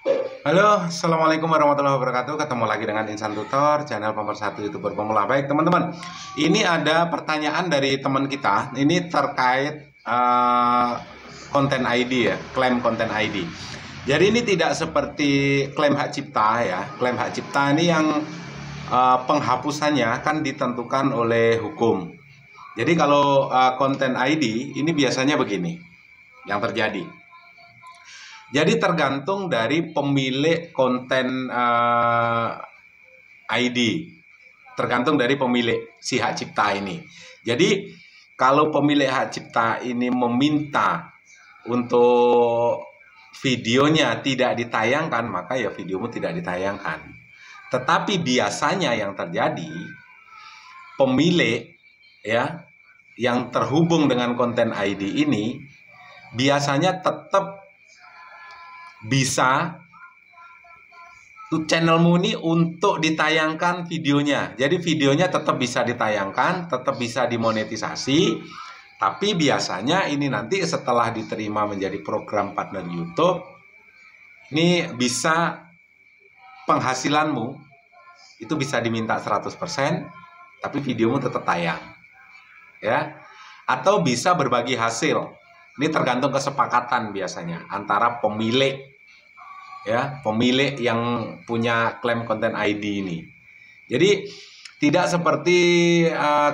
Halo, Assalamualaikum warahmatullahi wabarakatuh. Ketemu lagi dengan Insan Tutor, channel pemersatu YouTuber pemula. Baik teman-teman, ini ada pertanyaan dari teman kita. Ini terkait konten ID ya, klaim konten ID. Jadi ini tidak seperti klaim hak cipta ya. Klaim hak cipta ini yang penghapusannya kan ditentukan oleh hukum. Jadi kalau konten ID ini biasanya begini yang terjadi. Jadi tergantung dari pemilik konten ID, tergantung dari pemilik si hak cipta ini. Jadi kalau pemilik hak cipta ini meminta untuk videonya tidak ditayangkan, maka ya videomu tidak ditayangkan. Tetapi biasanya yang terjadi, pemilik ya yang terhubung dengan konten ID ini biasanya tetap bisa tuh channelmu ini untuk ditayangkan videonya. Jadi videonya tetap bisa ditayangkan, tetap bisa dimonetisasi. Tapi biasanya ini nanti setelah diterima menjadi program partner YouTube, ini bisa penghasilanmu itu bisa diminta 100%, tapi videomu tetap tayang. Ya. Atau bisa berbagi hasil. Ini tergantung kesepakatan biasanya antara pemilik yang punya klaim konten ID ini. Jadi tidak seperti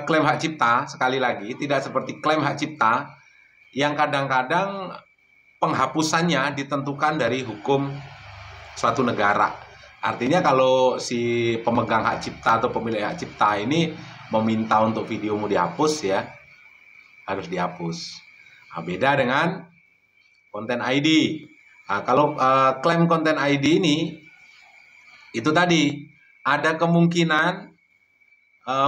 klaim hak cipta, sekali lagi tidak seperti klaim hak cipta yang kadang-kadang penghapusannya ditentukan dari hukum suatu negara. Artinya kalau si pemegang hak cipta atau pemilik hak cipta ini meminta untuk videomu dihapus ya, harus dihapus. Nah, beda dengan konten ID. Nah, kalau klaim konten ID ini, itu tadi, ada kemungkinan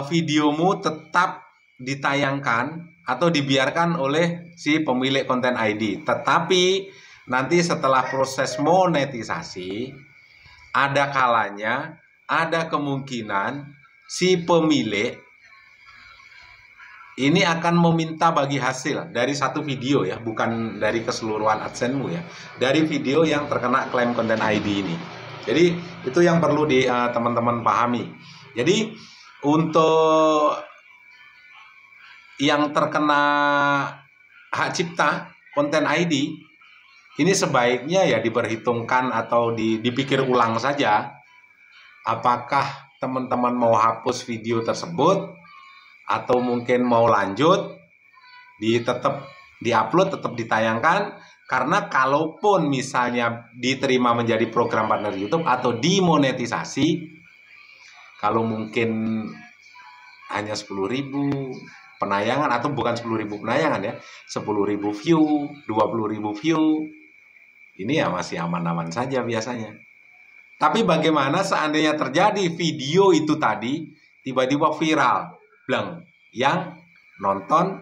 videomu tetap ditayangkan atau dibiarkan oleh si pemilik konten ID. Tetapi nanti setelah proses monetisasi, ada kalanya, ada kemungkinan si pemilik ini akan meminta bagi hasil dari satu video ya, bukan dari keseluruhan AdSense-mu ya, dari video yang terkena klaim konten ID ini. Jadi itu yang perlu di teman-teman pahami. Jadi untuk yang terkena hak cipta konten ID ini sebaiknya ya diperhitungkan atau dipikir ulang saja, apakah teman-teman mau hapus video tersebut atau mungkin mau lanjut tetap diupload, tetap ditayangkan. Karena kalaupun misalnya diterima menjadi program partner YouTube atau dimonetisasi, kalau mungkin hanya 10.000 penayangan atau bukan 10.000 penayangan ya, 10.000 view, 20.000 view, ini ya masih aman-aman saja biasanya. Tapi bagaimana seandainya terjadi video itu tadi tiba-tiba viral, yang nonton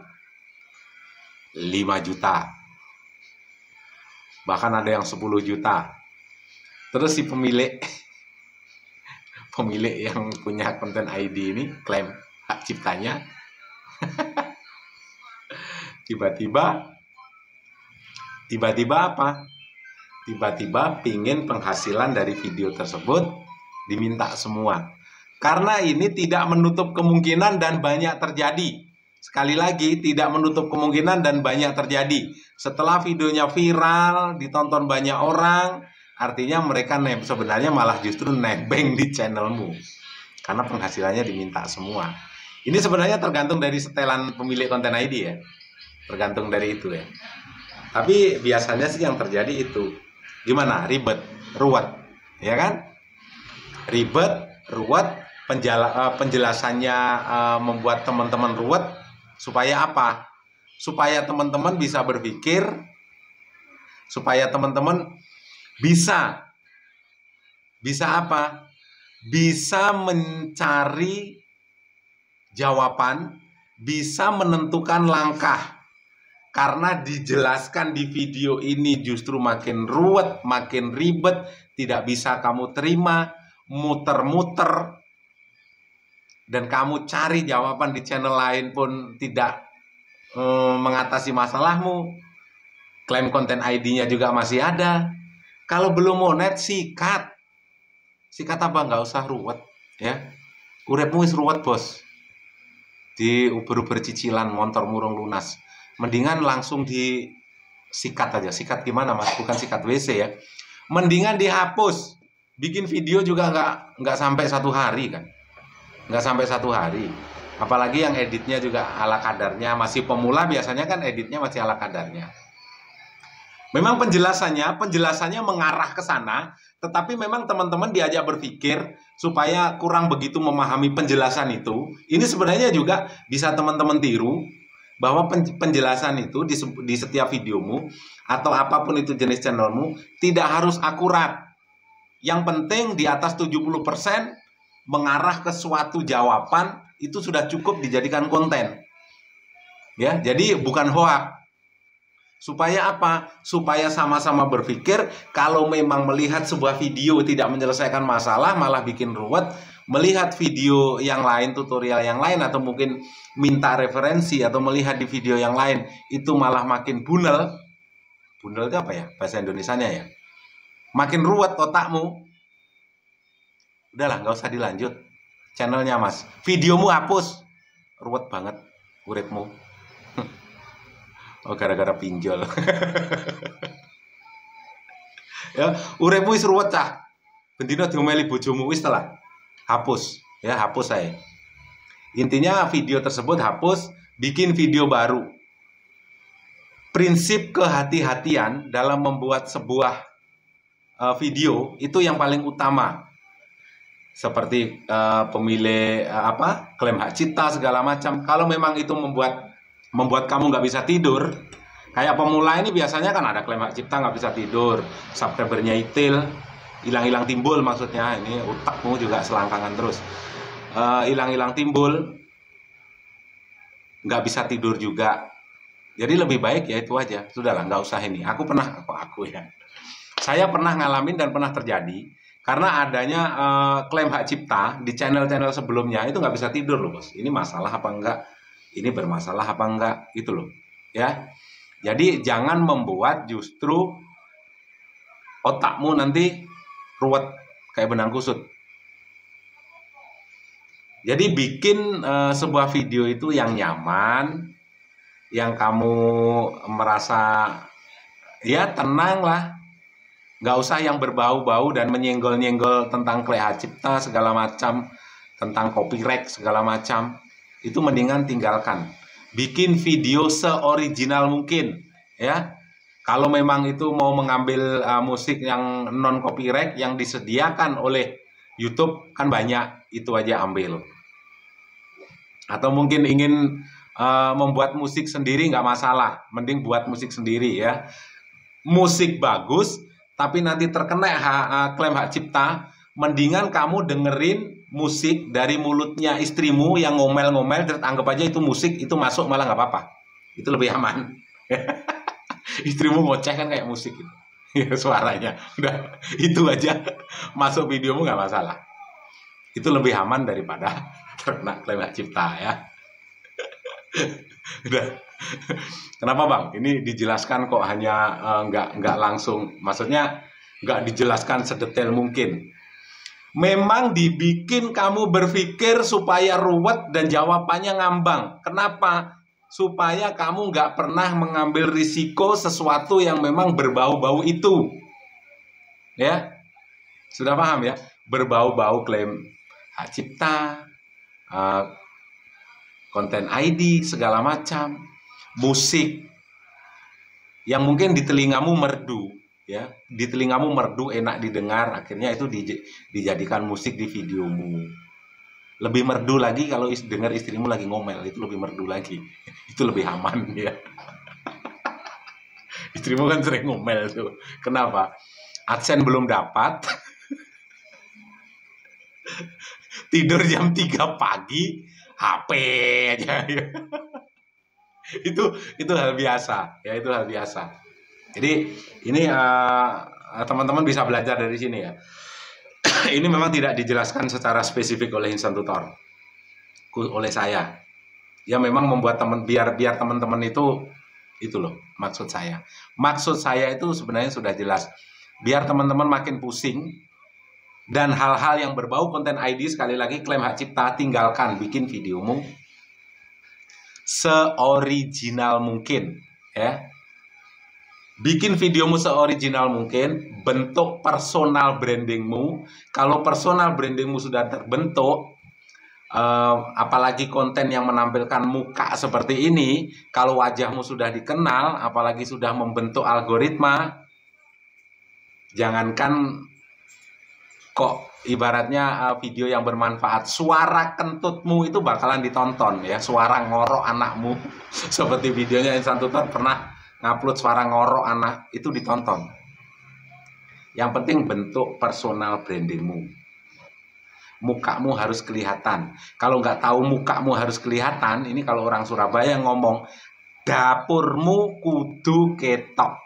5 juta, bahkan ada yang 10 juta. Terus si pemilik yang punya konten ID ini klaim hak ciptanya tiba-tiba apa? Tiba-tiba pingin penghasilan dari video tersebut diminta semua. Karena ini tidak menutup kemungkinan dan banyak terjadi. Sekali lagi, tidak menutup kemungkinan dan banyak terjadi. Setelah videonya viral, ditonton banyak orang, artinya mereka sebenarnya malah justru nebeng di channelmu. Karena penghasilannya diminta semua. Ini sebenarnya tergantung dari setelan pemilik konten ID ya. Tergantung dari itu ya. Tapi biasanya sih yang terjadi itu. Gimana? Ribet, ruwet. Ya kan? Ribet, ruwet. Penjelasannya membuat teman-teman ruwet. Supaya apa? Supaya teman-teman bisa berpikir, supaya teman-teman bisa apa? Bisa mencari jawaban, bisa menentukan langkah. Karena dijelaskan di video ini justru makin ruwet, makin ribet, tidak bisa kamu terima, muter-muter, dan kamu cari jawaban di channel lain pun tidak mengatasi masalahmu. Klaim konten ID-nya juga masih ada. Kalau belum monet, sikat. Sikat apa? Nggak usah ruwet, ya. Uripmu wis ruwet, bos. Di uber-uber cicilan motor murung lunas. Mendingan langsung disikat aja. Sikat gimana, Mas? Bukan sikat WC ya. Mendingan dihapus. Bikin video juga nggak sampai 1 hari kan. Nggak sampai 1 hari. Apalagi yang editnya juga ala kadarnya. Masih pemula biasanya kan editnya masih ala kadarnya. Memang penjelasannya mengarah ke sana, tetapi memang teman-teman diajak berpikir supaya kurang begitu memahami penjelasan itu. Ini sebenarnya juga bisa teman-teman tiru, bahwa penjelasan itu di setiap videomu atau apapun itu jenis channelmu tidak harus akurat. Yang penting di atas 70% mengarah ke suatu jawaban, itu sudah cukup dijadikan konten. Ya, jadi bukan hoak. Supaya apa? Supaya sama-sama berpikir, kalau memang melihat sebuah video tidak menyelesaikan masalah, malah bikin ruwet, melihat video yang lain, tutorial yang lain, atau mungkin minta referensi, atau melihat di video yang lain, itu malah makin bunel. Bunel itu apa ya? Bahasa Indonesianya ya? Makin ruwet otakmu. Udahlah, nggak usah dilanjut channelnya, Mas. Videomu hapus. Ruwet banget uripmu. Oh, gara-gara pinjol. Ya, uripmu wis ruwet cah. Bendino diomeli bojomu wis telah. Hapus, ya, hapus saya. Intinya video tersebut hapus, bikin video baru. Prinsip kehati-hatian dalam membuat sebuah video itu yang paling utama. Seperti pemilih klaim hak cipta segala macam. Kalau memang itu membuat kamu nggak bisa tidur, kayak pemula ini biasanya kan ada klaim hak cipta nggak bisa tidur, subscribernya itil, hilang-hilang timbul, maksudnya ini otakmu juga selangkangan terus, hilang-hilang timbul, nggak bisa tidur juga. Jadi lebih baik ya itu aja, sudahlah, nggak usah ini. Saya pernah ngalamin dan pernah terjadi. Karena adanya klaim hak cipta di channel-channel sebelumnya itu nggak bisa tidur loh, bos. Ini masalah apa enggak? Ini bermasalah apa enggak? Gitu loh, ya. Jadi jangan membuat justru otakmu nanti ruwet kayak benang kusut. Jadi bikin sebuah video itu yang nyaman, yang kamu merasa ya tenang lah. Nggak usah yang berbau-bau dan menyenggol-nyenggol tentang klaim hak cipta segala macam, tentang copyright segala macam. Itu mendingan tinggalkan. Bikin video seoriginal mungkin, ya. Kalau memang itu mau mengambil musik yang non copyright yang disediakan oleh YouTube kan banyak, itu aja ambil. Atau mungkin ingin membuat musik sendiri nggak masalah, mending buat musik sendiri ya. Musik bagus tapi nanti terkena klaim hak cipta, mendingan kamu dengerin musik dari mulutnya istrimu yang ngomel-ngomel, terus anggap aja itu musik, itu masuk malah nggak apa-apa. Itu lebih aman. Istrimu ngoceh kan kayak musik gitu. Suaranya. Udah, itu aja masuk videomu nggak masalah. Itu lebih aman daripada terkena klaim hak cipta ya. Udah. Kenapa bang? Ini dijelaskan kok hanya nggak langsung, maksudnya nggak dijelaskan sedetail mungkin. Memang dibikin kamu berpikir supaya ruwet dan jawabannya ngambang. Kenapa? Supaya kamu nggak pernah mengambil risiko sesuatu yang memang berbau-bau itu. Ya, sudah paham ya? Berbau-bau klaim hak cipta, konten ID segala macam. Musik yang mungkin di telingamu merdu, ya, di telingamu merdu, enak didengar, akhirnya itu dijadikan musik di videomu. Lebih merdu lagi kalau dengar istrimu lagi ngomel, itu lebih merdu lagi, itu lebih aman ya. Istrimu kan sering ngomel tuh, kenapa? AdSense belum dapat, tidur jam 3 pagi, HP aja. itu hal biasa ya, itu hal biasa. Jadi ini teman-teman bisa belajar dari sini ya. Ini memang tidak dijelaskan secara spesifik oleh Insan Tutor, oleh saya ya, memang membuat biar teman-teman itu loh maksud saya itu sebenarnya sudah jelas. biar teman-teman makin pusing. Dan hal-hal yang berbau konten ID, sekali lagi klaim hak cipta, tinggalkan, bikin videomu seoriginal mungkin, ya. Bikin videomu seoriginal mungkin, bentuk personal brandingmu. Kalau personal brandingmu sudah terbentuk, apalagi konten yang menampilkan muka seperti ini, kalau wajahmu sudah dikenal, apalagi sudah membentuk algoritma, jangankan kok ibaratnya video yang bermanfaat, suara kentutmu itu bakalan ditonton ya, suara ngorok anakmu seperti videonya Insan Tutor pernah ngupload suara ngorok anak, itu ditonton. Yang penting bentuk personal brandingmu, mukamu harus kelihatan. Kalau nggak tahu mukamu harus kelihatan, ini kalau orang Surabaya ngomong, dapurmu kudu ketok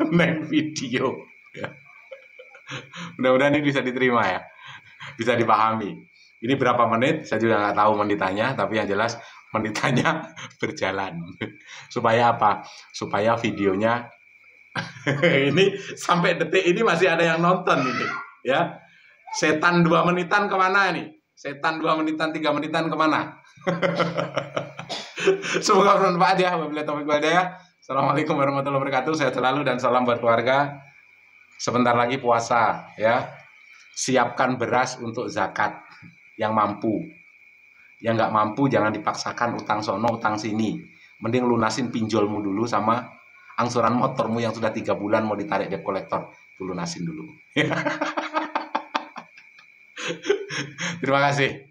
neng video ya. Mudah-mudahan ini bisa diterima ya, bisa dipahami. Ini berapa menit, saya juga nggak tahu menitanya, tapi yang jelas menitanya berjalan. Supaya apa? Supaya videonya ini sampai detik ini masih ada yang nonton ini, ya. Setan 2 menitan kemana ini? Setan 2 menitan, 3 menitan kemana? Semoga bermanfaat ya. Wabillahi taufiq wal hidayah. Assalamualaikum warahmatullahi wabarakatuh. Sehat selalu dan salam buat keluarga. Sebentar lagi puasa ya. Siapkan beras untuk zakat yang mampu. Yang nggak mampu jangan dipaksakan utang sono, utang sini. Mending lunasin pinjolmu dulu sama angsuran motormu yang sudah 3 bulan mau ditarik debt collector. Lunasin dulu. Terima kasih.